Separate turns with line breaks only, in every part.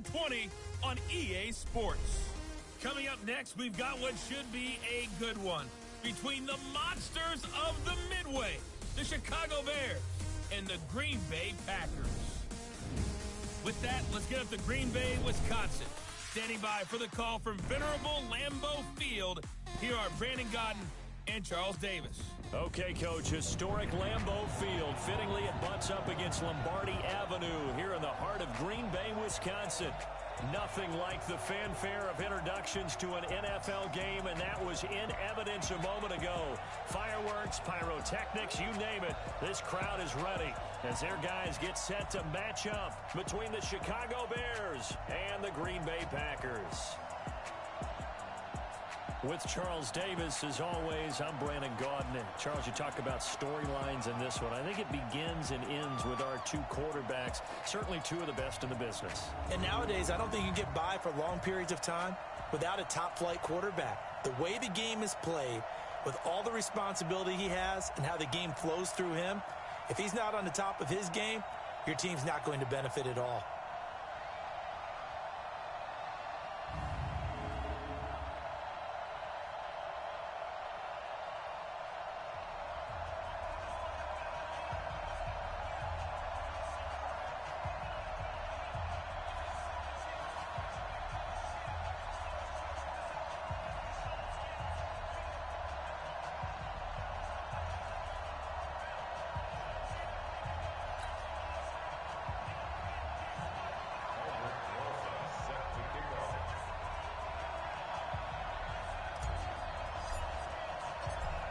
7/20 on EA Sports. Coming up next, we've got what should be a good one between the monsters of the Midway, the Chicago Bears, and the Green Bay Packers. With that, let's get up to Green Bay, Wisconsin. Standing by for the call from venerable Lambeau Field, here are Brandon Godden and Charles Davis.
Okay, Coach, historic Lambeau Field. Fittingly, it butts up against Lombardi Avenue here in the heart of Green Bay, Wisconsin. Nothing like the fanfare of introductions to an NFL game, and that was in evidence a moment ago. Fireworks, pyrotechnics, you name it. This crowd is ready as their guys get set to match up between the Chicago Bears and the Green Bay Packers. With Charles Davis, as always, I'm Brandon Gaudin. Charles, you talk about storylines in this one. I think it begins and ends with our two quarterbacks, certainly two of the best in the business.
And nowadays, I don't think you can get by for long periods of time without a top-flight quarterback. The way the game is played, with all the responsibility he has and how the game flows through him, if he's not on the top of his game, your team's not going to benefit at all.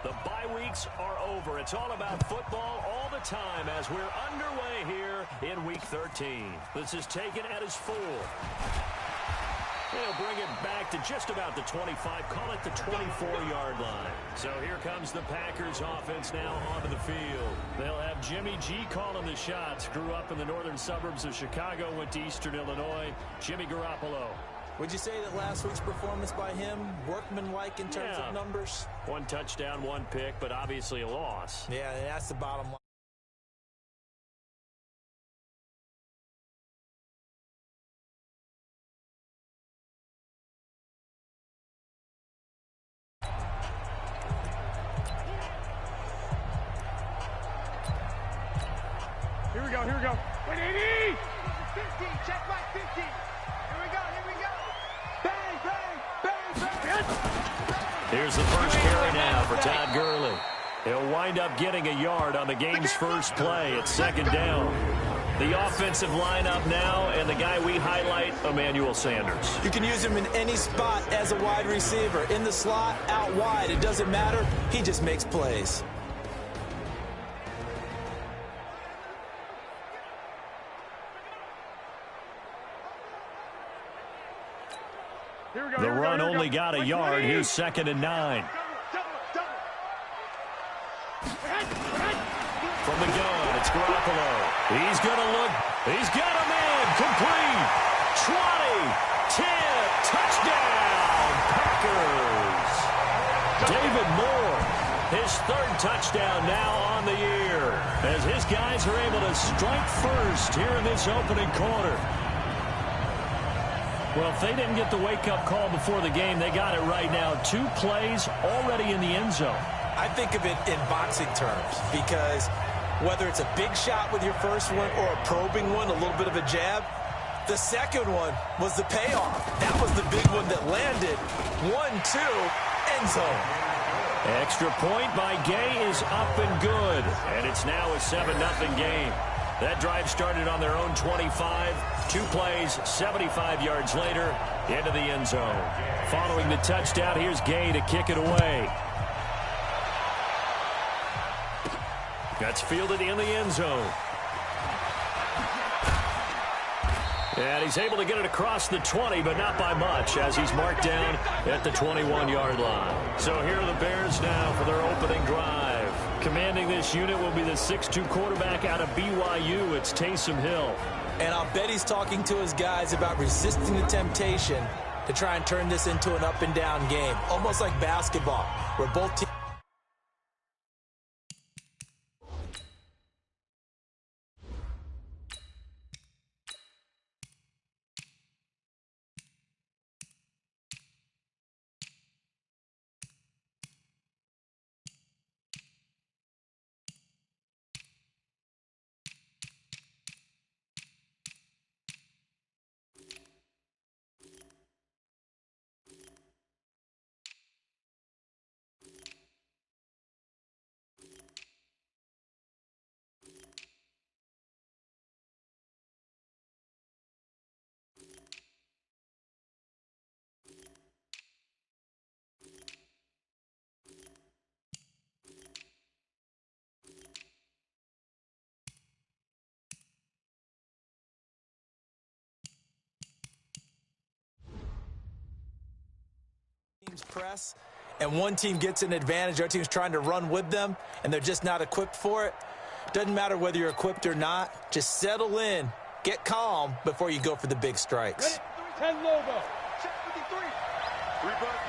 The bye weeks are over. It's all about football all the time as we're underway here in Week 13. This is taken at his full. They'll bring it back to just about the 25, call it the 24-yard line. So here comes the Packers offense now onto the field. They'll have Jimmy G calling the shots. Grew up in the northern suburbs of Chicago, went to Eastern Illinois. Jimmy Garoppolo.
Would you say that last week's performance by him, workmanlike in terms of numbers?
One touchdown, one pick, but obviously a loss.
Yeah, that's the bottom line.
Here we go. 180! 50, check back 50. Here we go. Bang, bang, bang, bang.
Here's the first carry now for Todd Gurley. He'll wind up getting a yard on the game's first play at second down. The offensive lineup now, and the guy we highlight, Emmanuel Sanders.
You can use him in any spot as a wide receiver. In the slot, out wide. It doesn't matter. He just makes plays.
The run only got a yard. Here's 2nd and 9. From the gun, it's Garoppolo. He's going to look. He's got a man. Complete. 20. 10. Touchdown. Packers. David Moore. His third touchdown now on the year. As his guys are able to strike first here in this opening quarter. Well, if they didn't get the wake-up call before the game, they got it right now. 2 plays already in the end zone.
I think of it in boxing terms because whether it's a big shot with your first one or a probing one, a little bit of a jab, the second one was the payoff. That was the big one that landed. 1-2, end zone.
Extra point by Gay is up and good. And it's now a 7-0 game. That drive started on their own 25. 2 plays, 75 yards later, into the end zone. Following the touchdown, here's Gay to kick it away. That's fielded in the end zone. And he's able to get it across the 20, but not by much, as he's marked down at the 21-yard line. So here are the Bears now for their opening drive. Commanding this unit will be the 6'2 quarterback out of BYU. It's Taysom Hill.
And I'll bet he's talking to his guys about resisting the temptation to try and turn this into an up-and-down game, almost like basketball, where both teams teams press and one team gets an advantage, our team's trying to run with them, and they're just not equipped for it. Doesn't matter whether you're equipped or not. Just settle in, get calm before you go for the big strikes.
Ready? 10 logo. Check 53. Reverse.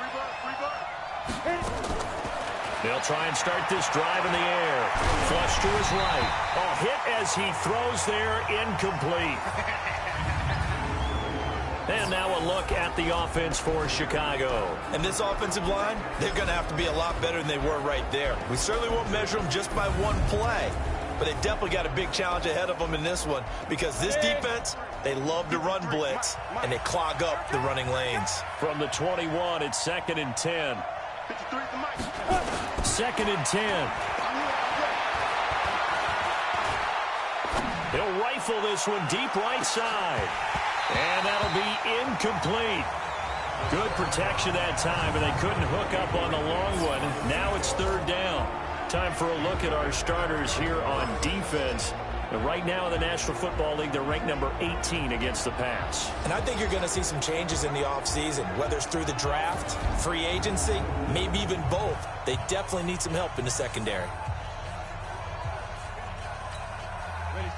They'll try and start this drive in the air. Flush to his right. Oh, hit as he throws there, incomplete. And now a look at the offense for Chicago.
And this offensive line, they're going to have to be a lot better than they were right there. We certainly won't measure them just by one play, but they definitely got a big challenge ahead of them in this one because this defense, they love to run blitz, and they clog up the running lanes.
From the 21, it's 2nd and 10. 2nd and 10. He'll rifle this one deep right side. And that'll be incomplete. Good protection that time, and they couldn't hook up on the long one. Now it's 3rd down. Time for a look at our starters here on defense. And right now in the National Football League, they're ranked number 18 against the pass.
And I think you're going to see some changes in the offseason, whether it's through the draft, free agency, maybe even both. They definitely need some help in the secondary.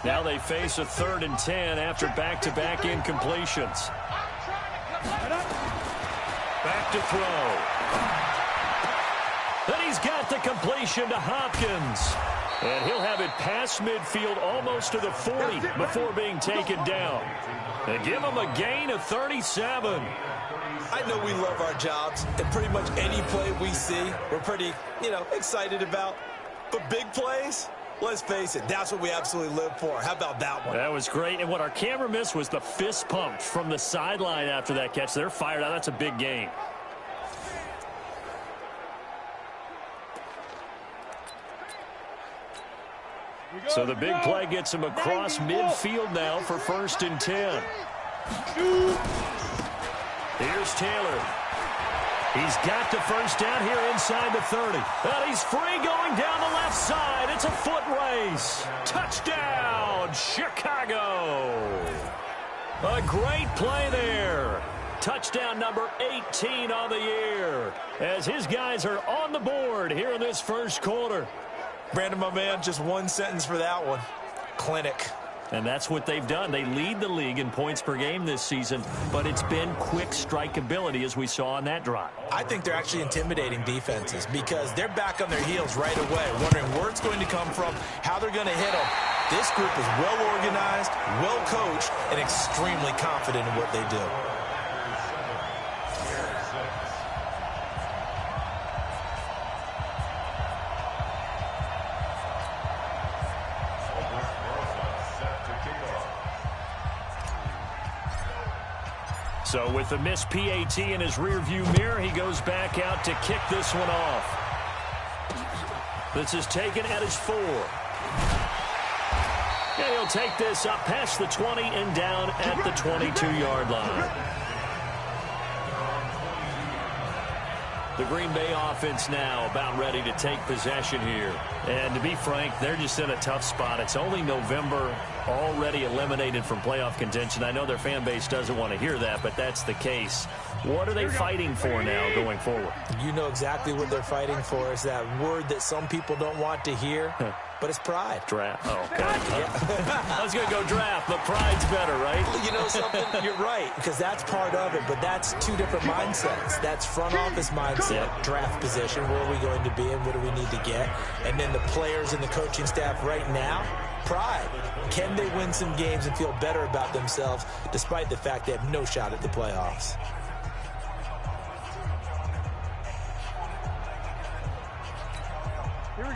Now they face a 3rd and 10 after back-to-back incompletions. Back to throw. Then he's got the completion to Hopkins. And he'll have it past midfield almost to the 40 before being taken down. They give him a gain of 37.
I know we love our jobs, and pretty much any play we see, we're pretty, excited about. But big plays, let's face it, that's what we absolutely live for. How about that one?
That was great. And what our camera missed was the fist pump from the sideline after that catch. They're fired out. That's a big gain. So the big play gets him across midfield now for 1st and 10. Here's Taylor. He's got the 1st down here inside the 30. And he's free going down the left side. It's a foot race. Touchdown, Chicago. A great play there. Touchdown number 18 on the year as his guys are on the board here in this 1st quarter.
Brandon, my man, just one sentence for that one. Clinic.
And that's what they've done. They lead the league in points per game this season, but it's been quick strikeability as we saw on that drive.
I think they're actually intimidating defenses because they're back on their heels right away, wondering where it's going to come from, how they're going to hit them. This group is well organized, well coached, and extremely confident in what they do.
So with the missed PAT in his rearview mirror, he goes back out to kick this one off. This is taken at his 4. And he'll take this up past the 20 and down at the 22-yard line. The Green Bay offense now about ready to take possession here. And to be frank, they're just in a tough spot. It's only November, already eliminated from playoff contention. I know their fan base doesn't want to hear that, but that's the case. What are they fighting for now going forward?
You know exactly what they're fighting for. Is that word that some people don't want to hear, but it's pride.
Draft. Oh, okay. I was going to go draft, but pride's better, right?
You know something? You're right, because that's part of it, but that's two different mindsets. That's front office mindset, draft position, where are we going to be and what do we need to get? And then the players and the coaching staff right now, pride. Can they win some games and feel better about themselves despite the fact they have no shot at the playoffs?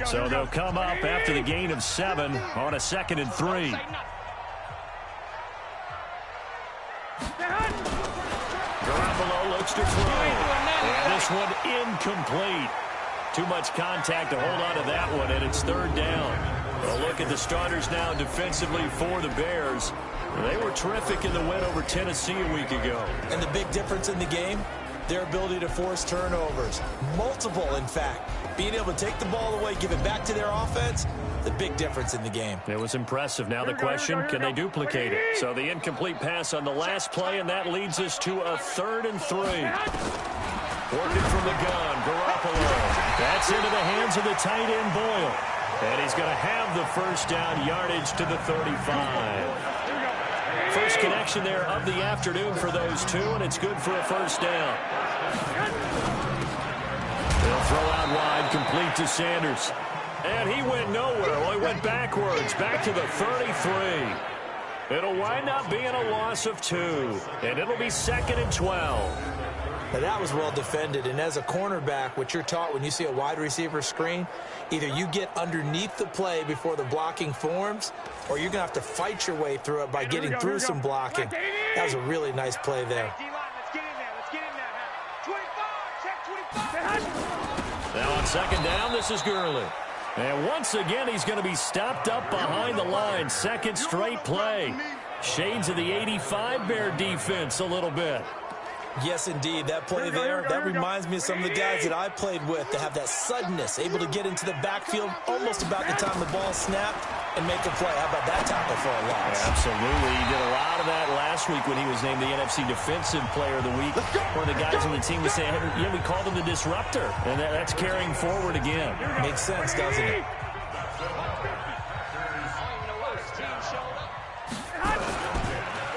So they'll come up after the gain of 7 on a 2nd and 3. Garoppolo looks to throw. And this one incomplete. Too much contact to hold on to that one, and it's 3rd down. A look at the starters now defensively for the Bears. They were terrific in the win over Tennessee a week ago.
And the big difference in the game, their ability to force turnovers. Multiple, in fact. Being able to take the ball away, give it back to their offense, the big difference in the game.
It was impressive. Now the question, can they duplicate it? So the incomplete pass on the last play, and that leads us to a 3rd and 3. Working from the gun, Garoppolo. That's into the hands of the tight end, Boyle. And he's going to have the first down, yardage to the 35. First connection there of the afternoon for those two, and it's good for a first down. They'll throw out wide, complete to Sanders. And he went nowhere. Well, he went backwards, back to the 33. It'll wind up being a loss of 2, and it'll be 2nd and 12.
Now, that was well defended, and as a cornerback, what you're taught when you see a wide receiver screen, either you get underneath the play before the blocking forms, or you're going to have to fight your way through it by getting through some blocking. That was a really nice play there.
Now on 2nd down, this is Gurley. And once again, he's going to be stopped up behind the line. 2nd straight play. Shades of the 85 Bear defense a little bit.
Yes, indeed. That play there, that reminds me of some of the guys that I played with that have that suddenness, able to get into the backfield almost about the time the ball snapped and make a play. How about that tackle for a loss?
Yeah, absolutely. He did a lot of that last week when he was named the NFC Defensive Player of the Week. One of the guys on the team was saying, yeah, we called him the disruptor. And that's carrying forward again.
Makes sense, doesn't it?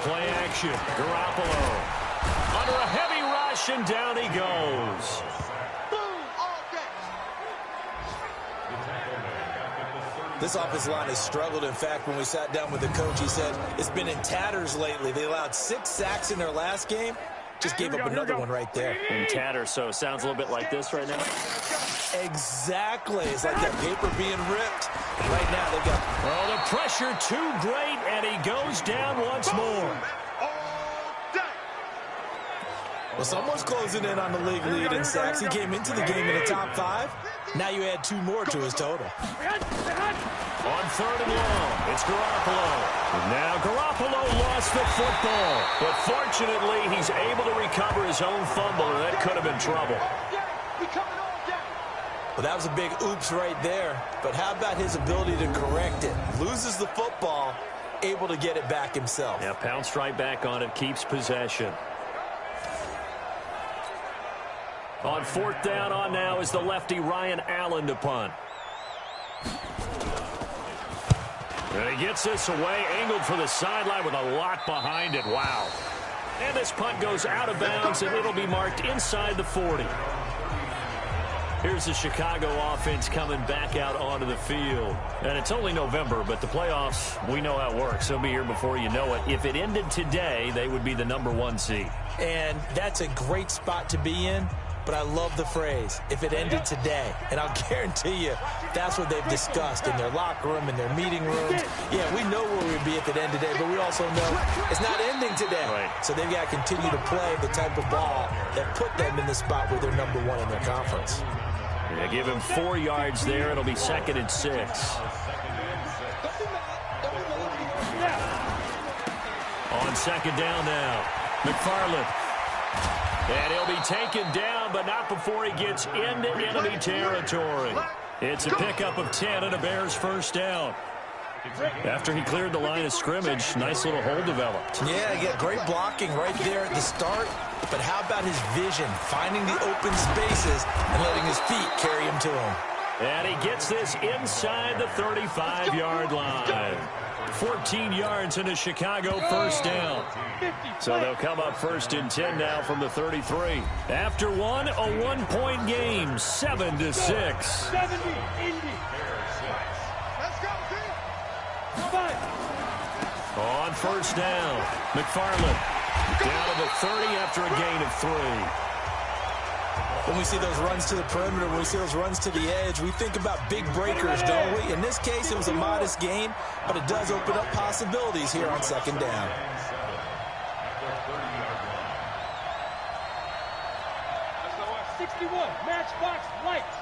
Play action. Garoppolo. Under a heavy rush, and down he goes.
This offensive line has struggled. In fact, when we sat down with the coach, he said it's been in tatters lately. They allowed 6 sacks in their last game. Just gave up another one right there.
In tatters, so it sounds a little bit like this right now.
Exactly. It's like that paper being ripped. And right now they got...
Well, the pressure too great, and he goes down once more.
Well, someone's closing in on the league lead in sacks. He came into the game in the top 5. Now you add 2 more to his total.
On 3rd and long, it's Garoppolo. And now Garoppolo lost the football. But fortunately, he's able to recover his own fumble, and that could have been trouble.
Well, that was a big oops right there. But how about his ability to correct it? Loses the football, able to get it back himself.
Yeah, pounced right back on it, keeps possession. On 4th down on now is the lefty Ryan Allen to punt. And he gets this away, angled for the sideline with a lot behind it. Wow. And this punt goes out of bounds, and it'll be marked inside the 40. Here's the Chicago offense coming back out onto the field. And it's only November, but the playoffs, we know how it works. They'll be here before you know it. If it ended today, they would be the #1 seed.
And that's a great spot to be in. But I love the phrase, if it ended today. And I'll guarantee you, that's what they've discussed in their locker room, in their meeting rooms. Yeah, we know where we'd be if it ended today, but we also know it's not ending today.
Right.
So they've got to continue to play the type of ball that put them in the spot where they're #1 in their conference.
Yeah, give him 4 yards there. It'll be 2nd and 6. On 2nd down now, McFarland. And he'll be taken down, but not before he gets into enemy territory. It's a pickup of 10 and a Bears first down. After he cleared the line of scrimmage, nice little hole developed.
Yeah, he got great blocking right there at the start. But how about his vision, finding the open spaces and letting his feet carry him to him?
And he gets this inside the 35-yard line. 14 yards into Chicago first down. So they'll come up 1st and 10 now from the 33. After one, a 1-point game, 7-6.
70, Indy. Let's go, team.
On 1st down, McFarland down to the 30 after a gain of 3.
When we see those runs to the perimeter, when we see those runs to the edge, we think about big breakers, don't we? In this case, it was a modest gain, but it does open up possibilities here on 2nd down.
Matchbox lights.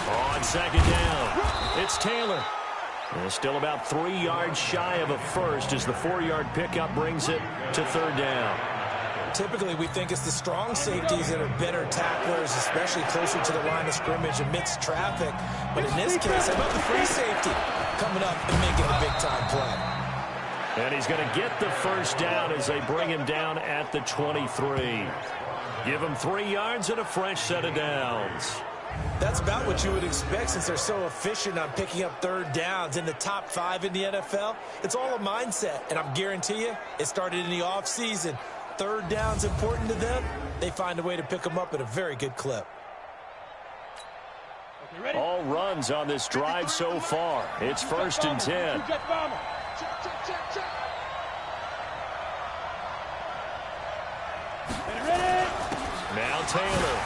On 2nd down, it's Taylor. And still about 3 yards shy of a first as the 4-yard pickup brings it to 3rd down.
Typically, we think it's the strong safeties that are better tacklers, especially closer to the line of scrimmage amidst traffic. But in this case, how about the free safety coming up and making a big-time play?
And he's going to get the first down as they bring him down at the 23. Give him 3 yards and a fresh set of downs.
That's about what you would expect since they're so efficient on picking up third downs in the top 5 in the NFL. It's all a mindset, and I guarantee you it started in the offseason. Third down's important to them. They find a way to pick them up at a very good clip.
All runs on this drive so far. It's 1st and 10. Now Taylor.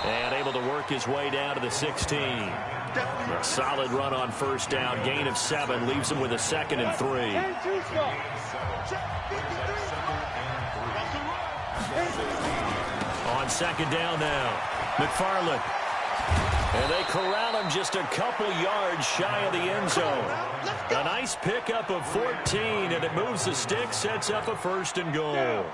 And able to work his way down to the 16. A solid run on 1st down. Gain of 7 leaves him with a 2nd and 3. On 2nd down now. McFarland. And they corral him just a couple yards shy of the end zone. A nice pickup of 14, and it moves the stick, sets up a 1st and goal.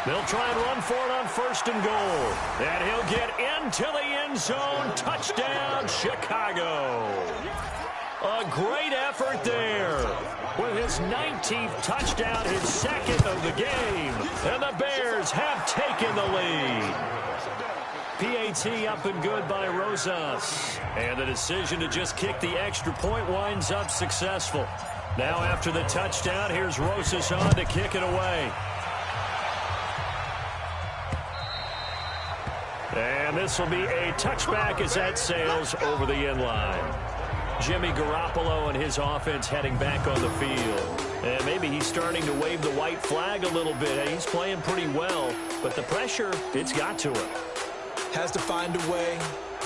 They'll try and run for it on 1st and goal. And he'll get into the end zone. Touchdown, Chicago. A great effort there. With his 19th touchdown, his 2nd of the game. And the Bears have taken the lead. PAT up and good by Rosas. And the decision to just kick the extra point winds up successful. Now after the touchdown, here's Rosas on to kick it away. And this will be a touchback as that sails over the end line. Jimmy Garoppolo and his offense heading back on the field. And maybe he's starting to wave the white flag a little bit. He's playing pretty well, but the pressure, it's got to him.
Has to find a way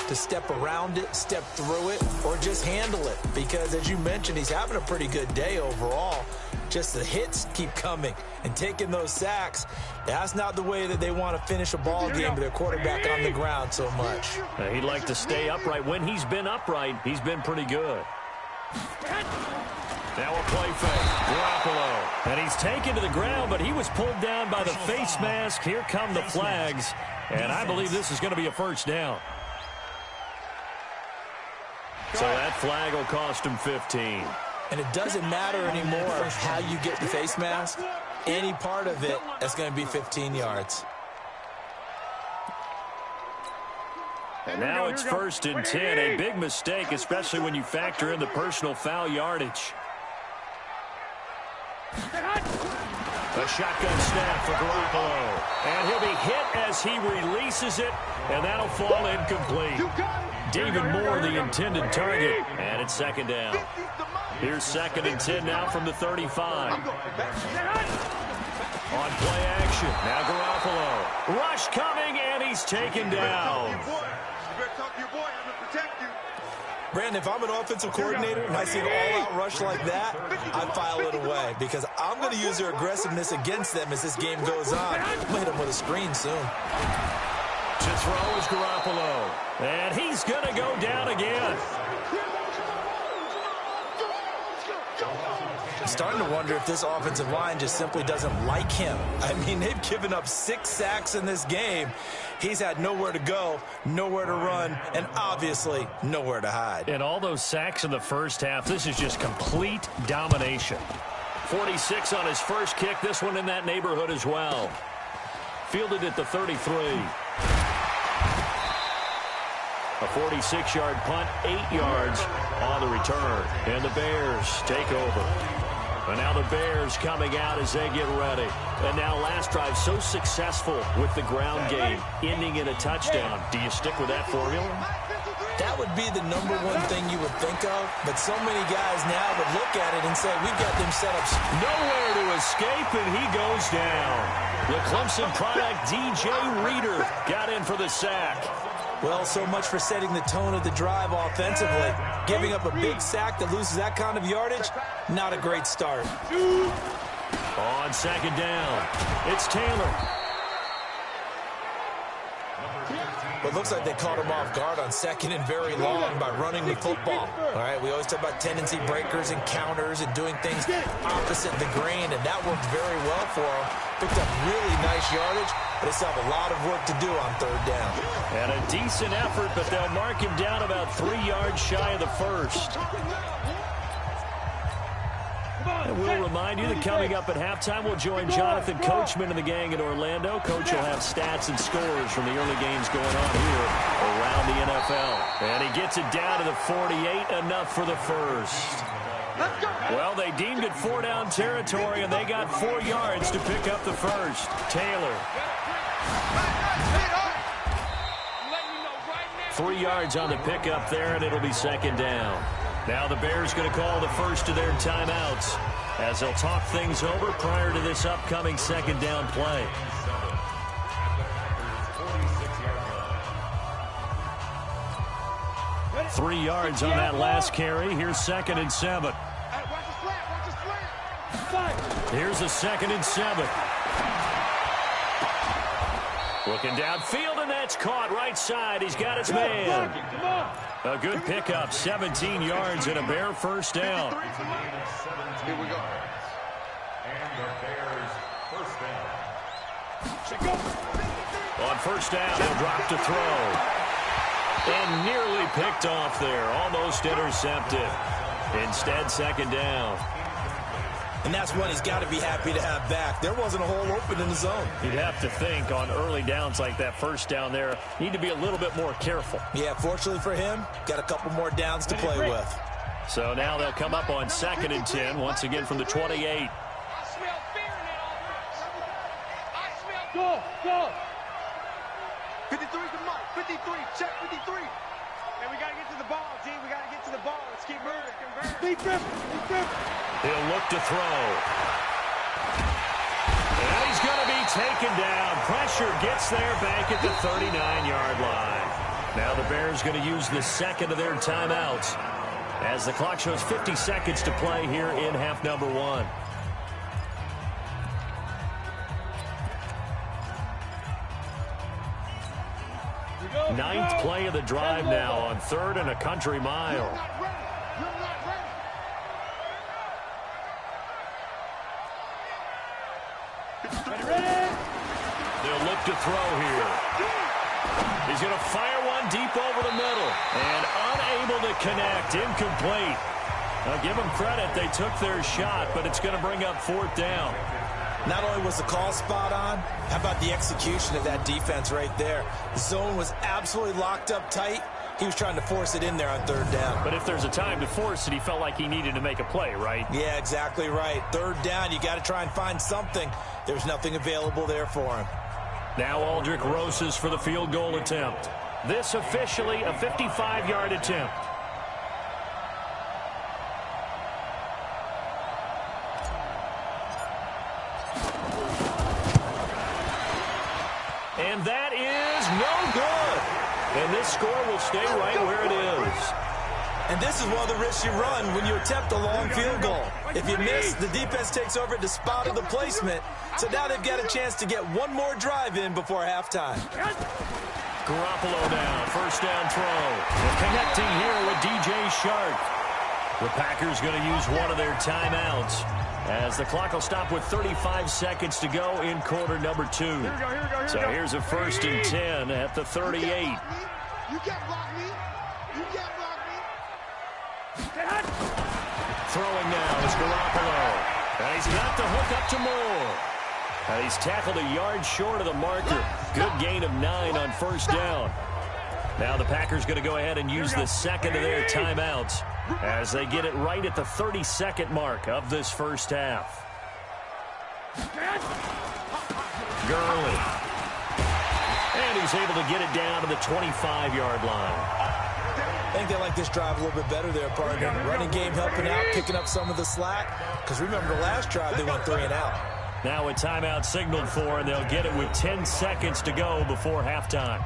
to step around it, step through it, or just handle it. Because, as you mentioned, he's having a pretty good day overall. Just the hits keep coming and taking those sacks. That's not the way that they want to finish a ball game with their quarterback on the ground so much.
He'd like to stay upright. When he's been upright, he's been pretty good. Now a play fake. Garoppolo. And he's taken to the ground, but he was pulled down by the face mask. Here come the flags. And I believe this is going to be a 1st down. So that flag will cost him 15.
And it doesn't matter anymore how you get the face mask. Any part of it, that's going to be 15 yards.
And now it's 1st and 10. A big mistake, especially when you factor in the personal foul yardage. A shotgun snap for Garoppolo. And he'll be hit as he releases it, and that'll fall incomplete. David Moore, the intended target, and it's 2nd down. Here's 2nd and 10 now from the 35. On play action, now Garoppolo. Rush coming, and he's taken down.
Brandon, if I'm an offensive coordinator and I see an all-out rush like that, I file it away because I'm going to use their aggressiveness against them as this game goes on. I'm going to hit them with a screen soon.
To throw is Garoppolo. And he's going to go down again.
I'm starting to wonder if this offensive line just simply doesn't like him. I mean, they've given up 6 sacks in this game. He's had nowhere to go, nowhere to run, and obviously nowhere to hide.
And all those sacks in the first half, this is just complete domination. 46 on his first kick, this one in that neighborhood as well. Fielded at the 33. A 46-yard punt, 8 yards on the return. And the Bears take over. And now the Bears coming out as they get ready. And now last drive so successful with the ground game, ending in a touchdown. Do you stick with that formula?
That would be the number one thing you would think of. But so many guys now would look at it and say, we've got them set up.
Nowhere to escape, and he goes down. The Clemson product, DJ Reader, got in for the sack.
Well, so much for setting the tone of the drive offensively. Giving up a big sack that loses that kind of yardage, not a great start.
On 2nd down, it's Taylor.
But it looks like they caught him off guard on 2nd and very long by running the football. All right, we always talk about tendency breakers and counters and doing things opposite the grain, and that worked very well for him. Picked up really nice yardage, but they still have a lot of work to do on 3rd down.
And a decent effort, but they'll mark him down about 3 yards shy of the first. And we'll remind you that coming up at halftime, we'll join Jonathan Coachman and the gang in Orlando. Coach will have stats and scores from the early games going on here around the NFL. And he gets it down to the 48, enough for the first. Well, they deemed it 4-down territory, and they got 4 yards to pick up the first. Taylor. 3 yards on the pickup there, and it'll be 2nd down. Now the Bears going to call the first of their timeouts as they'll talk things over prior to this upcoming 2nd down play. Three yards on that last carry. Here's 2nd and 7. Here's a 2nd and 7. Looking downfield, and that's caught right side. He's got his man. A good pickup, 17 yards and a Bear first down.
Here we go. And the Bears first down.
On first down, he'll drop to throw. And nearly picked off there. Almost intercepted. Instead, 2nd down.
And that's one he's got to be happy to have back. There wasn't a hole open in the zone.
You'd have to think on early downs like that, first down there, need to be a little bit more careful.
Yeah, fortunately for him, got a couple more downs to play with.
So now they'll come up on 2nd and 10, once again from the 28.
I smell fear in that offense. Go. 53 to Mike. 53. Check 53. And we got to get to the ball, G. We got to get to the ball. Let's keep moving. Beat them.
He'll look to throw. And he's going to be taken down. Pressure gets there back at the 39-yard line. Now the Bears going to use the 2nd of their timeouts as the clock shows 50 seconds to play here in half number 1. Ninth play of the drive now on 3rd and a country mile. They'll look to throw here. He's going to fire one deep over the middle and unable to connect. Incomplete. Now give them credit. They took their shot, but it's going to bring up 4th down.
Not only was the call spot on, how about the execution of that defense right there? The zone was absolutely locked up tight. He was trying to force it in there on 3rd down.
But if there's a time to force it, he felt like he needed to make a play, right?
Yeah, exactly right. 3rd down, you got to try and find something. There's nothing available there for him.
Now Aldrich Rosas for the field goal attempt. This officially a 55-yard attempt. And that is no good. And this score will stay right where it is.
And this is one of the risks you run when you attempt a long field goal. If you miss, the defense takes over the spot of the placement. So now they've got a chance to get one more drive in before halftime.
Garoppolo now, first down throw. Connecting here with DJ Shark. The Packers going to use one of their timeouts as the clock will stop with 35 seconds to go in quarter number 2. So here's a 1st and 10 at the 38.
You can't block me. You can't block me.
Throwing now is Garoppolo. And he's got the hook up to Moore. And he's tackled a yard short of the marker. Good gain of 9 on first down. Now the Packers going to go ahead and use the 2nd of their timeouts as they get it right at the 32nd mark of this first half. Gurley. And he's able to get it down to the 25-yard line.
I think they like this drive a little bit better there, partner. Running game helping out, picking up some of the slack. Because remember the last drive, they went 3 and out.
Now a timeout signaled for, and they'll get it with 10 seconds to go before halftime.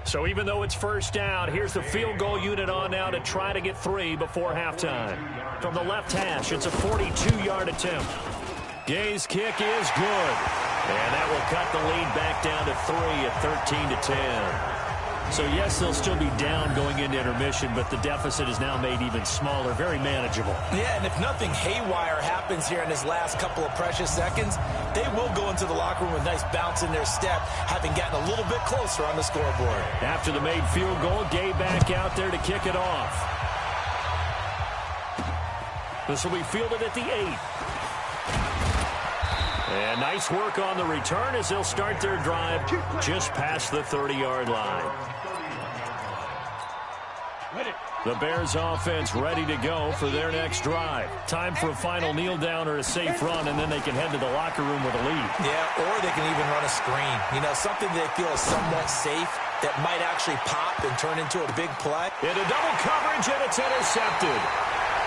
So even though it's first down, here's the field goal unit on now to try to get 3 before halftime. From the left hash, it's a 42-yard attempt. Gay's kick is good. And that will cut the lead back down to 3 at 13-10. So, yes, they'll still be down going into intermission, but the deficit is now made even smaller, very manageable.
Yeah, and if nothing haywire happens here in his last couple of precious seconds, they will go into the locker room with a nice bounce in their step, having gotten a little bit closer on the scoreboard.
After the made field goal, Gay back out there to kick it off. This will be fielded at the 8. And nice work on the return as they'll start their drive just past the 30-yard line. The Bears offense ready to go for their next drive. Time for a final kneel down or a safe run, and then they can head to the locker room with a lead.
Yeah, or they can even run a screen. You know, something they feel is somewhat safe that might actually pop and turn into a big play.
Into double coverage, and it's intercepted.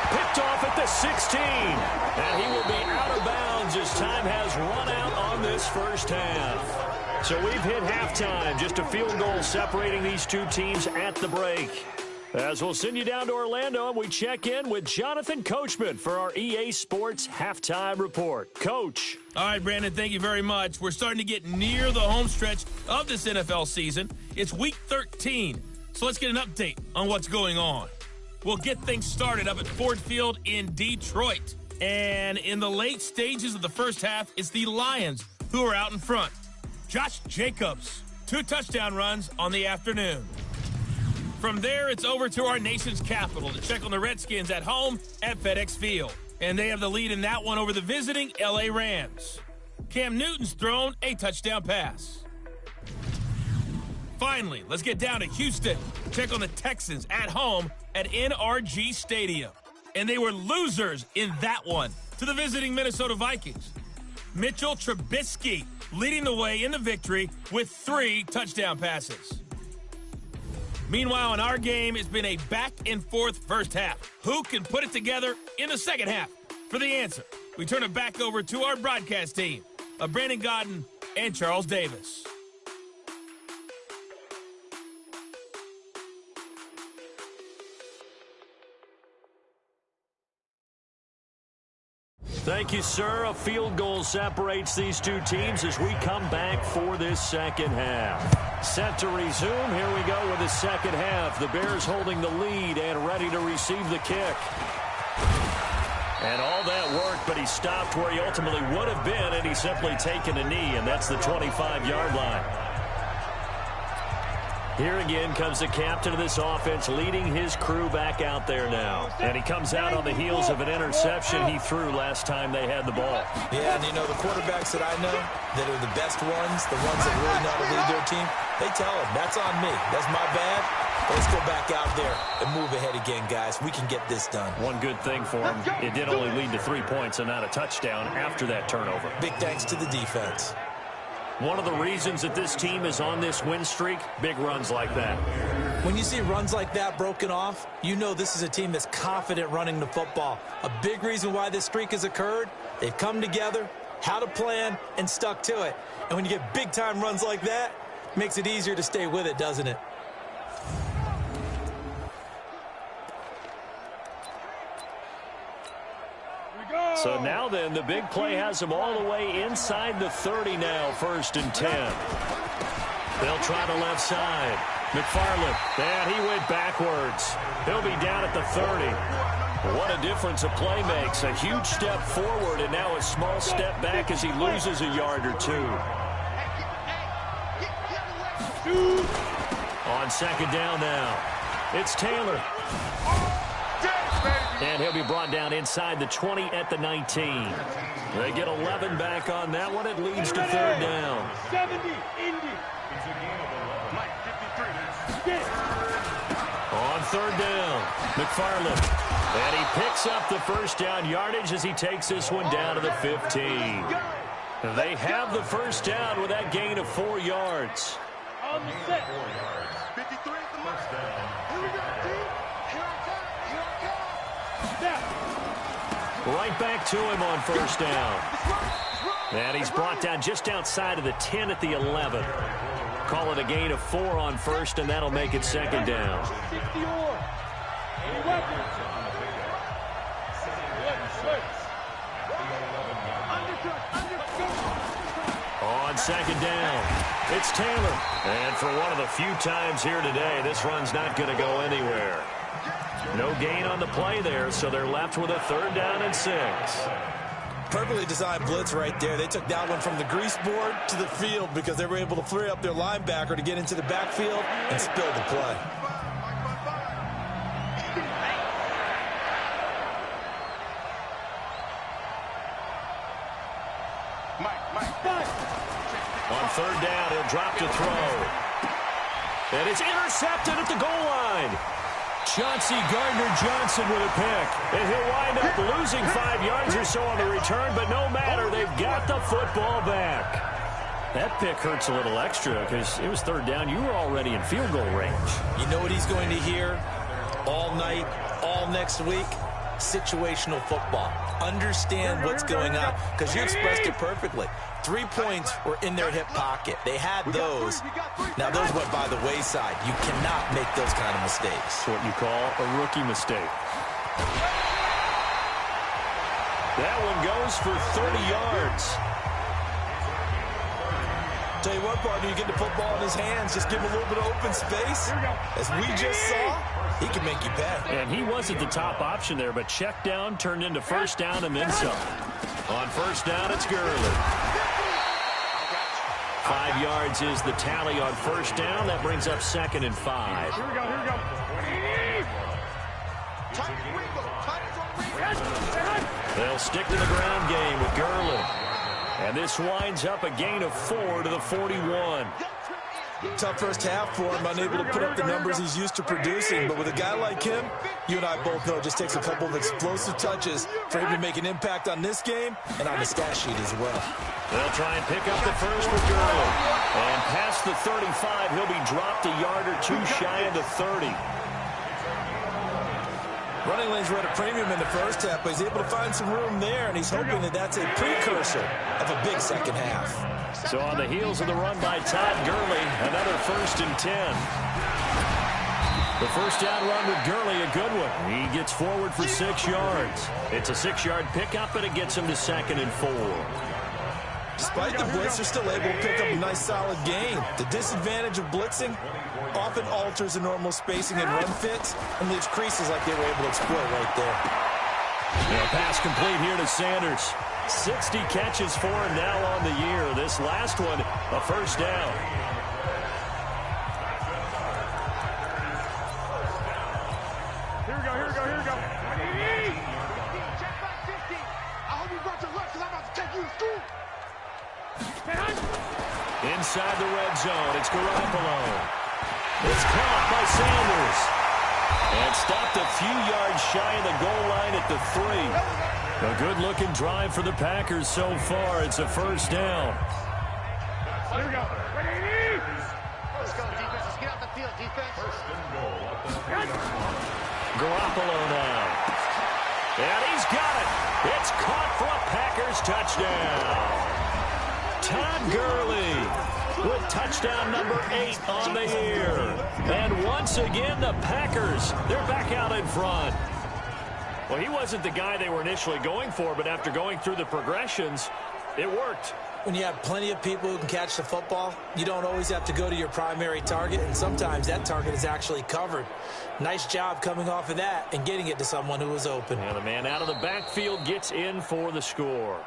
Picked off at the 16. And he will be out of bounds as time has run out on this first half. So we've hit halftime. Just a field goal separating these two teams at the break. As we'll send you down to Orlando, and we check in with Jonathan Coachman for our EA Sports Halftime Report. Coach.
All right, Brandon, thank you very much. We're starting to get near the home stretch of this NFL season. It's Week 13, so let's get an update on what's going on. We'll get things started up at Ford Field in Detroit. And in the late stages of the first half, it's the Lions who are out in front. Josh Jacobs, 2 touchdown runs on the afternoon. From there, it's over to our nation's capital to check on the Redskins at home at FedEx Field. And they have the lead in that one over the visiting L.A. Rams. Cam Newton's thrown a touchdown pass. Finally, let's get down to Houston. Check on the Texans at home at NRG Stadium. And they were losers in that one to the visiting Minnesota Vikings. Mitchell Trubisky leading the way in the victory with 3 touchdown passes. Meanwhile, in our game, it's been a back-and-forth first half. Who can put it together in the second half? For the answer, we turn it back over to our broadcast team of Brandon Godden and Charles Davis.
Thank you, sir. A field goal separates these two teams as we come back for this second half. Set to resume. Here we go with the second half. The Bears holding the lead and ready to receive the kick. And all that worked, but he stopped where he ultimately would have been, and he's simply taken a knee, and that's the 25-yard line. Here again comes the captain of this offense leading his crew back out there now. And he comes out on the heels of an interception he threw last time they had the ball.
Yeah, and you know, the quarterbacks that I know that are the best ones, the ones that really know how to lead their team, they tell them, that's on me. That's my bad. Let's go back out there and move ahead again, guys. We can get this done.
One good thing for him, it did only lead to 3 points and not a touchdown after that turnover.
Big thanks to the defense.
One of the reasons that this team is on this win streak, big runs like that.
When you see runs like that broken off, you know this is a team that's confident running the football. A big reason why this streak has occurred, they've come together, had a plan, and stuck to it. And when you get big-time runs like that, it makes it easier to stay with it, doesn't it?
So now then, the big play has them all the way inside the 30 now, 1st and 10. They'll try the left side. McFarland, and he went backwards. He'll be down at the 30. What a difference a play makes. A huge step forward and now a small step back as he loses a yard or 2. On second down now, it's Taylor. And he'll be brought down inside the 20 at the 19. They get 11 back on that one. It leads to 3rd down.
70, Indy.
On 3rd down, McFarland. And he picks up the first down yardage as he takes this one down to the 15. They have the first down with that gain of 4 yards.
On the set. 53 at the mark. Here we go, team.
Right back to him on 1st down. And he's brought down just outside of the 10 at the 11. Call it a gain of 4 on 1st, and that'll make it 2nd down. On 2nd down, It's Taylor. And for one of the few times here today, this run's not going to go anywhere. No gain on the play there, so they're left with a 3rd down and 6.
Perfectly designed blitz right there. They took that one from the grease board to the field because they were able to free up their linebacker to get into the backfield and spill the play.
On 3rd down, he'll drop to throw. And it's intercepted at the goal line. Chauncey Gardner-Johnson with a pick. And he'll wind up losing 5 yards or so on the return, but no matter, they've got the football back. That pick hurts a little extra because it was 3rd down. You were already in field goal range.
You know what he's going to hear all night, all next week? Situational football. Understand what's going on, because you expressed it perfectly. 3 points were in their hip pocket. They had those. Now, those went by the wayside. You cannot make those kind of mistakes.
What you call a rookie mistake. That one goes for 30 yards.
Tell you what, partner, you get the football in his hands, just give him a little bit of open space. As we just saw, he can make you pay.
And he wasn't the top option there, but check down turned into 1st down and then some. On 1st down, it's Gurley. 5 yards is the tally on 1st down. That brings up 2nd and 5.
Here we go, here we go.
They'll stick to the ground game with Gurley. And this winds up a gain of 4 to the 41.
Tough first half for him, unable to put up the numbers he's used to producing. But with a guy like him, you and I both know it just takes a couple of explosive touches for him to make an impact on this game and on the stat sheet as well.
They'll try and pick up the first with Gurley. And past the 35, he'll be dropped a yard or 2 shy of the 30.
Running lanes were at a premium in the first half, but he's able to find some room there, and he's hoping that that's a precursor of a big second half.
So on the heels of the run by Todd Gurley, another 1st and 10. The 1st down run with Gurley, a good one. He gets forward for 6 yards. It's a 6-yard pickup, and it gets him to 2nd and 4.
Despite the blitz, they're still able to pick up a nice solid gain. The disadvantage of blitzing often alters the normal spacing and run fits and leaves creases like they were able to exploit right there.
Pass complete here to Sanders. 60 catches for him now on the year. This last one, a 1st down.
Here we go, here we go, here we go. Check back 50. I hope you brought your lunch because I'm about to take you to school.
Inside the red zone, it's Garoppolo. It's caught by Sanders. And stopped a few yards shy of the goal line at the 3. A good-looking drive for the Packers so far. It's a 1st down.
Here we go. Let's go, defense. Let's get out the field, defense.
Garoppolo now. And he's got it. It's caught for a Packers touchdown. Todd Gurley with touchdown number 8 on the year. And once again, the Packers, they're back out in front. Well, he wasn't the guy they were initially going for, but after going through the progressions, it worked.
When you have plenty of people who can catch the football, you don't always have to go to your primary target, and sometimes that target is actually covered. Nice job coming off of that and getting it to someone who was open.
And the man out of the backfield gets in for the score.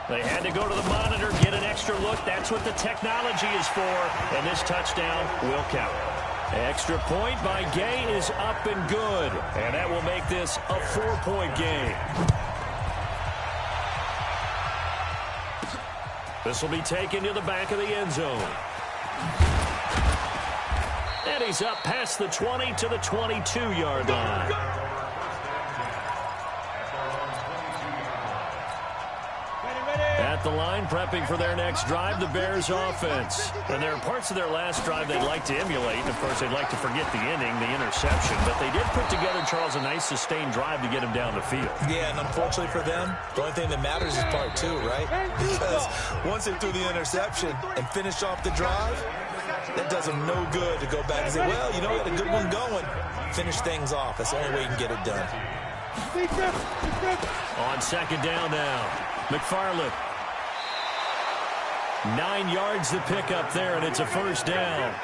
They had to go to the monitor, get an extra look. That's what the technology is for. And this touchdown will count. Extra point by Gay is up and good. And that will make this a 4-point game. This will be taken to the back of the end zone. And he's up past the 20 to the 22-yard line. At the line, prepping for their next drive, the Bears offense. And there are parts of their last drive they'd like to emulate. And, of course, they'd like to forget the inning, the interception. But they did put together, Charles, a nice sustained drive to get him down the field.
Yeah, and unfortunately for them, the only thing that matters is part 2, right? Because once they threw the interception and finished off the drive, that does them no good to go back and say, well, you know, we had a good one going. Finish things off. That's the only way you can get it done.
On second down now, McFarland. 9 yards to pick up there, and it's a first down.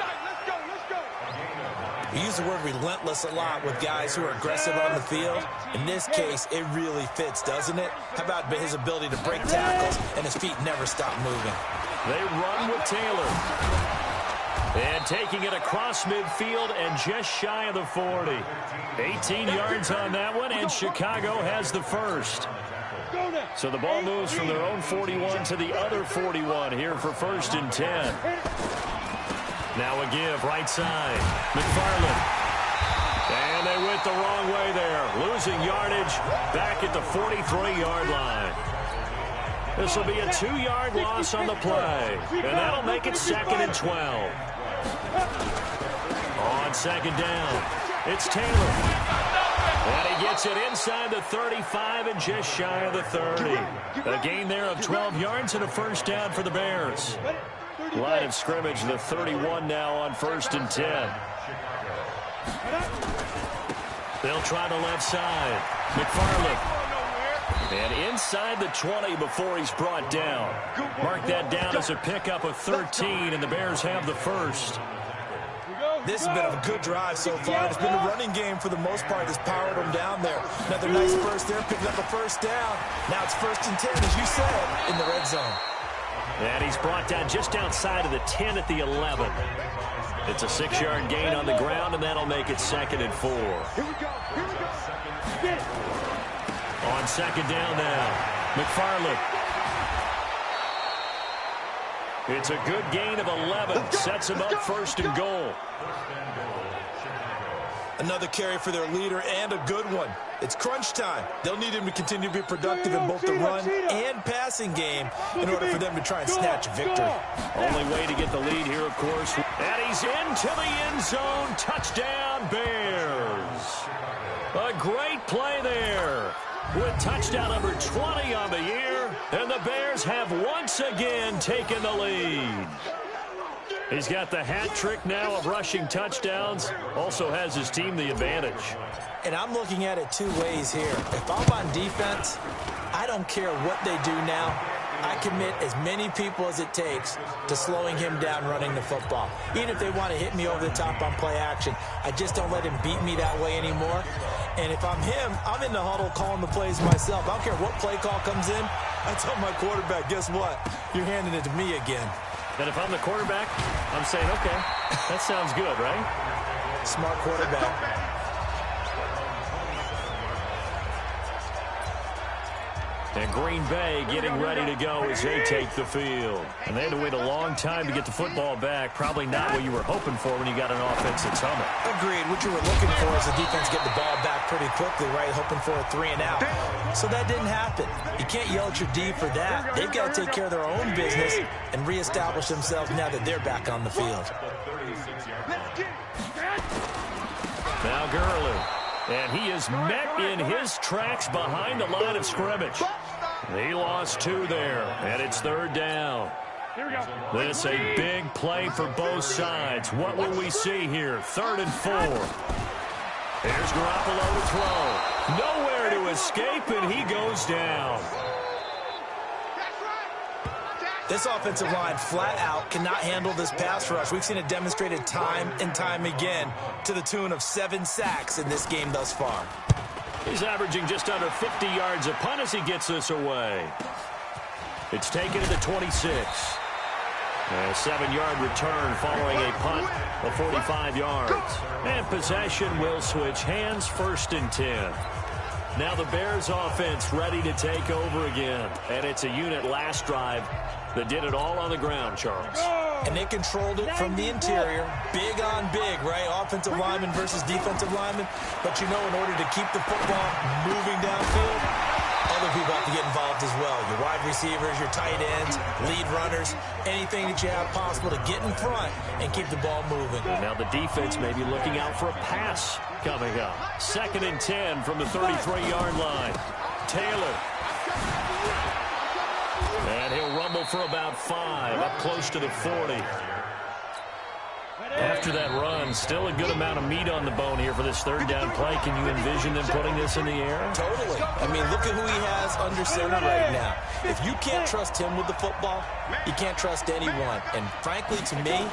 We use the word relentless a lot with guys who are aggressive on the field. In this case, it really fits, doesn't it? How about his ability to break tackles and his feet never stop moving?
They run with Taylor. And taking it across midfield and just shy of the 40. 18 yards on that one, and Chicago has the first. So the ball moves from their own 41 to the other 41 here for 1st and 10. Now a give, right side. McFarland. And they went the wrong way there. Losing yardage back at the 43-yard line. This will be a 2-yard loss on the play. And that'll make it 2nd and 12. On second down, it's Taylor. And he gets it inside the 35 and just shy of the 30. A gain there of 12 yards and a first down for the Bears. Line of scrimmage, the 31 now on 1st and 10. They'll try the left side. McFarland. And inside the 20 before he's brought down. Mark that down as a pickup of 13, and the Bears have the first.
This has been a good drive so far. It's been a running game for the most part that's powered them down there. Another nice burst there, picking up a first down. Now it's 1st and 10, as you said, in the red zone.
And he's brought down just outside of the 10 at the 11. It's a 6-yard gain on the ground, and that'll make it 2nd and 4.
Here we go.
On second down now, McFarland. It's a good gain of 11. Sets him up 1st and goal.
Another carry for their leader, and a good one. It's crunch time. They'll need him to continue to be productive in both the run and passing game in order for them to try and snatch a victory.
Only way to get the lead here, of course. And he's into the end zone. Touchdown, Bears. A great play there. With touchdown number 20 on the year, and the Bears have once again taken the lead. He's got the hat trick now of rushing touchdowns, also has his team the advantage.
And I'm looking at it 2 ways here. If I'm on defense, I don't care what they do now. I commit as many people as it takes to slowing him down running the football. Even if they want to hit me over the top on play action, I just don't let him beat me that way anymore. And if I'm him, I'm in the huddle calling the plays myself. I don't care what play call comes in. I tell my quarterback, guess what? You're handing it to me again.
And if I'm the quarterback, I'm saying, okay, that sounds good, right?
Smart quarterback.
And Green Bay getting ready to go as they take the field. And they had to wait a long time to get the football back. Probably not what you were hoping for when you got an offense that's humming.
Agreed. What you were looking for is the defense get the ball back pretty quickly, right? Hoping for a 3 and out. So that didn't happen. You can't yell at your D for that. They've got to take care of their own business and reestablish themselves now that they're back on the field.
Now Gurley. And he is met in his tracks behind the line of scrimmage. He lost 2 there, and it's 3rd down. This a big play for both sides. What will we see here? 3rd and 4. Here's Garoppolo to throw. Nowhere to escape, and he goes down.
This offensive line flat out cannot handle this pass rush. We've seen it demonstrated time and time again to the tune of 7 sacks in this game thus far.
He's averaging just under 50 yards a punt as he gets this away. It's taken to the 26. A 7-yard return following a punt of 45 yards. And possession will switch hands, 1st and 10. Now the Bears offense ready to take over again. And it's a unit last drive that did it all on the ground, Charles.
And they controlled it from the interior. Big on big, right? Offensive lineman versus defensive lineman. But you know, in order to keep the football moving downfield, other people have to get involved as well. Your wide receivers, your tight ends, lead runners, anything that you have possible to get in front and keep the ball moving.
And now the defense may be looking out for a pass coming up. 2nd and 10 from the 33-yard line. Taylor. And he'll rumble for about 5, up close to the 40. After that run, still a good amount of meat on the bone here for this third down play. Can you envision them putting this in the air?
Totally. I mean, look at who he has under center right now. If you can't trust him with the football, you can't trust anyone. And frankly, to me,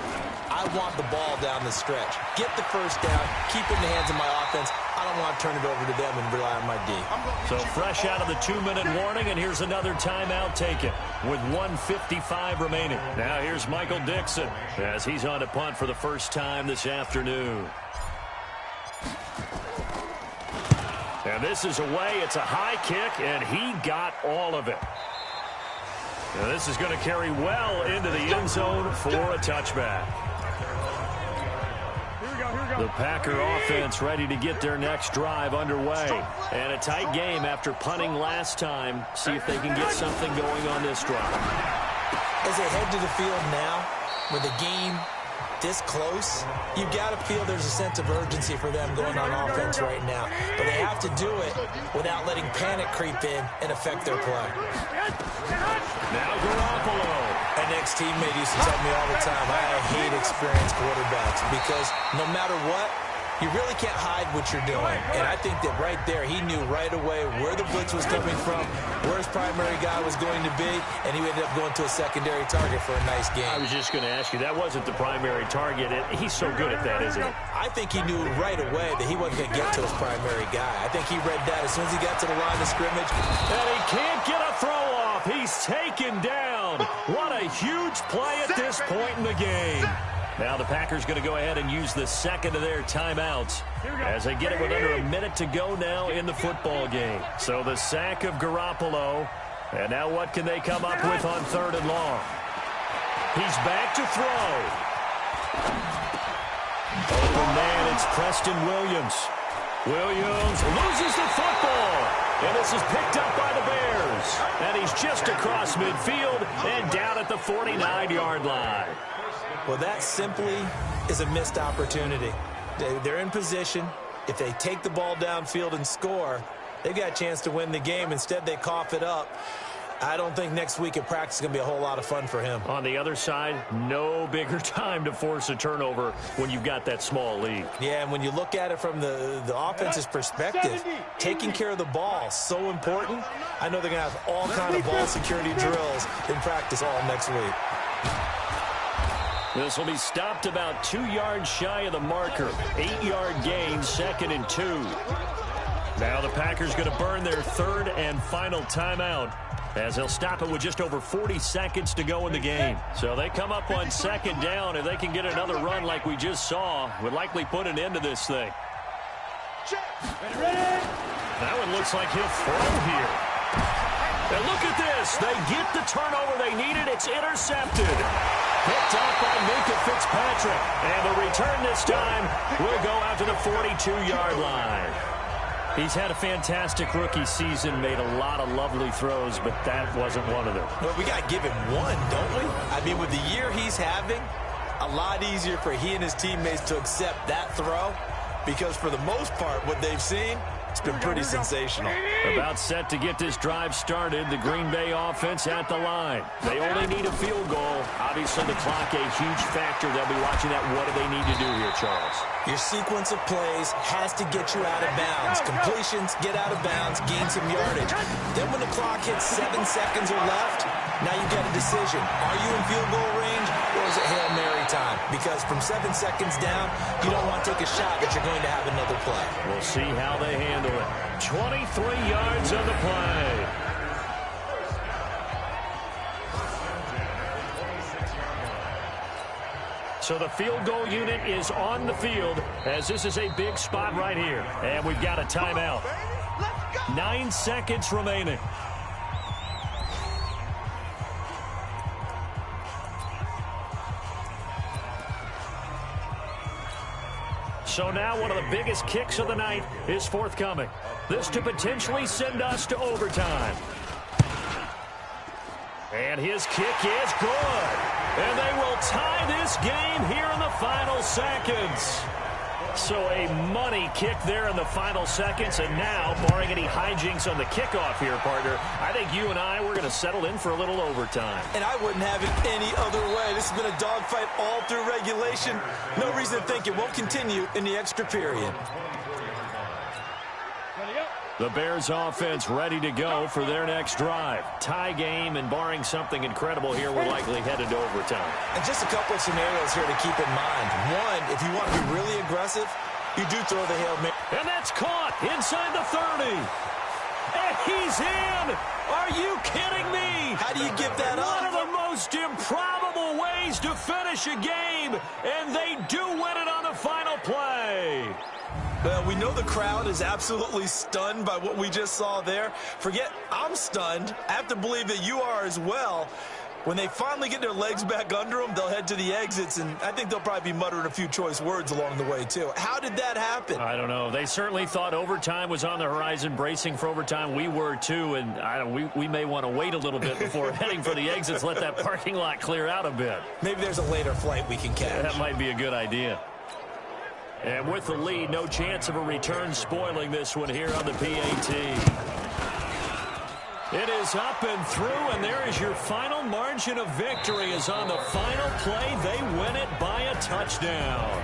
I want the ball down the stretch. Get the first down, keep it in the hands of my offense. I don't want to turn it over to them and rely on my D.
So fresh out of the 2-minute warning, and here's another timeout taken with 1:55 remaining. Now here's Michael Dixon as he's on to punt for the first time this afternoon. And this is away. It's a high kick, and he got all of it. Now this is going to carry well into the end zone for a touchback. The Packer offense ready to get their next drive underway. And a tight game after punting last time. See if they can get something going on this drive.
As they head to the field now, with the game this close, you've got to feel there's a sense of urgency for them going on offense right now. But they have to do it without letting panic creep in and affect their play.
Now Garoppolo.
An ex-teammate used to tell me all the time, I hate experienced quarterbacks because no matter what, you really can't hide what you're doing. And I think that right there, he knew right away where the blitz was coming from, where his primary guy was going to be, and he ended up going to a secondary target for a nice game.
I was just going to ask you, that wasn't the primary target. He's so good at that, isn't he?
I think he knew right away that he wasn't going to get to his primary guy. I think he read that as soon as he got to the line of scrimmage.
And he can't get a throw off. He's taken down. What a huge play at this point in the game. Now the Packers going to go ahead and use the second of their timeouts as they get it with under a minute to go now in the football game. So the sack of Garoppolo. And now what can they come up with on 3rd and long? He's back to throw. Oh, man, it's Preston Williams. Williams loses the football. And this is picked up by the Bears. And he's just across midfield and down at the 49-yard line.
Well, that simply is a missed opportunity. They're in position. If they take the ball downfield and score, they've got a chance to win the game. Instead, they cough it up. I don't think next week at practice is going to be a whole lot of fun for him.
On the other side, no bigger time to force a turnover when you've got that small lead.
Yeah, and when you look at it from the offense's perspective, taking care of the ball is so important. I know they're going to have all kind of ball security drills in practice all next week.
This will be stopped about 2 yards shy of the marker. 8-yard gain, 2nd and 2. Now the Packers going to burn their 3rd and final timeout as they'll stop it with just over 40 seconds to go in the game. So they come up on 2nd down. If they can get another run like we just saw, would likely put an end to this thing. That one looks like he'll throw here. And look at this. They get the turnover they needed. It's intercepted. Picked up by Minka Fitzpatrick. And the return this time will go out to the 42-yard line. He's had a fantastic rookie season, made a lot of lovely throws, but that wasn't one of them.
Well, we got to give him one, don't we? I mean, with the year he's having, a lot easier for he and his teammates to accept that throw because for the most part, what they've seen, it's been pretty sensational.
About set to get this drive started, the Green Bay offense at the line. They only need a field goal. Obviously, the clock a huge factor. They'll be watching that. What do they need to do here, Charles?
Your sequence of plays has to get you out of bounds. Completions, get out of bounds, gain some yardage. Then when the clock hits 7 seconds or left, now you've got a decision. Are you in field goal range or is it Hail Mary time? Because from 7 seconds down, you don't want to take a shot that you're going to have another play.
We'll see how they handle it. 23 yards on the play. So the field goal unit is on the field as this is a big spot right here. And we've got a timeout. 9 seconds remaining. So now one of the biggest kicks of the night is forthcoming. This to potentially send us to overtime. And his kick is good. And they will tie this game here in the final seconds. So a money kick there in the final seconds, and now, barring any hijinks on the kickoff here, partner, I think you and I, we're going to settle in for a little overtime.
And I wouldn't have it any other way. This has been a dogfight all through regulation. No reason to think it won't continue in the extra period.
The Bears offense ready to go for their next drive. Tie game, and barring something incredible here, we're likely headed to overtime.
And just a couple of scenarios here to keep in mind. One, if you want to be really aggressive, you do throw the Hail Mary.
And that's caught inside the 30. And he's in! Are you kidding me?
How do you give that up?
One of the most improbable ways to finish a game, and they do win it on the final play.
Well, we know the crowd is absolutely stunned by what we just saw there. Forget I'm stunned. I have to believe that you are as well. When they finally get their legs back under them, they'll head to the exits, and I think they'll probably be muttering a few choice words along the way, too. How did that happen?
I don't know. They certainly thought overtime was on the horizon, bracing for overtime. We were, too, and we may want to wait a little bit before heading for the exits, let that parking lot clear out a bit.
Maybe there's a later flight we can catch.
That might be a good idea. And with the lead, no chance of a return spoiling this one here on the PAT. It is up and through, and there is your final margin of victory. Is on the final play. They win it by a touchdown.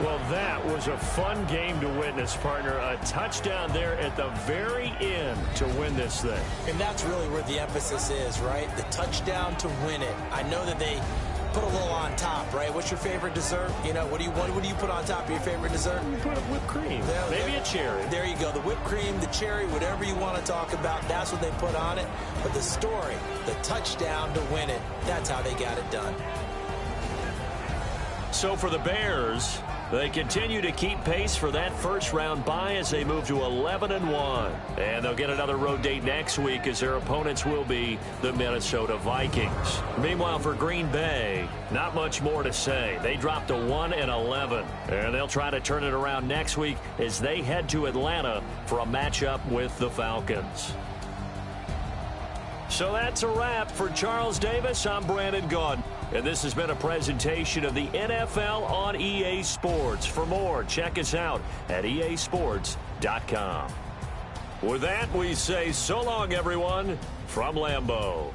Well, that was a fun game to witness, partner. A touchdown there at the very end to win this thing.
And that's really where the emphasis is, right? The touchdown to win it. I know that they put a little on top, right? What's your favorite dessert? You know, what do you put on top of your favorite dessert?
You put whipped cream. Maybe a cherry.
There you go. The whipped cream, the cherry, whatever you want to talk about, that's what they put on it. But the story, the touchdown to win it, that's how they got it done.
So for the Bears, they continue to keep pace for that first-round bye as they move to 11-1. And they'll get another road date next week as their opponents will be the Minnesota Vikings. Meanwhile, for Green Bay, not much more to say. They dropped to 1-11. And they'll try to turn it around next week as they head to Atlanta for a matchup with the Falcons. So that's a wrap. For Charles Davis, I'm Brandon Gaudin. And this has been a presentation of the NFL on EA Sports. For more, check us out at easports.com. With that, we say so long, everyone, from Lambeau.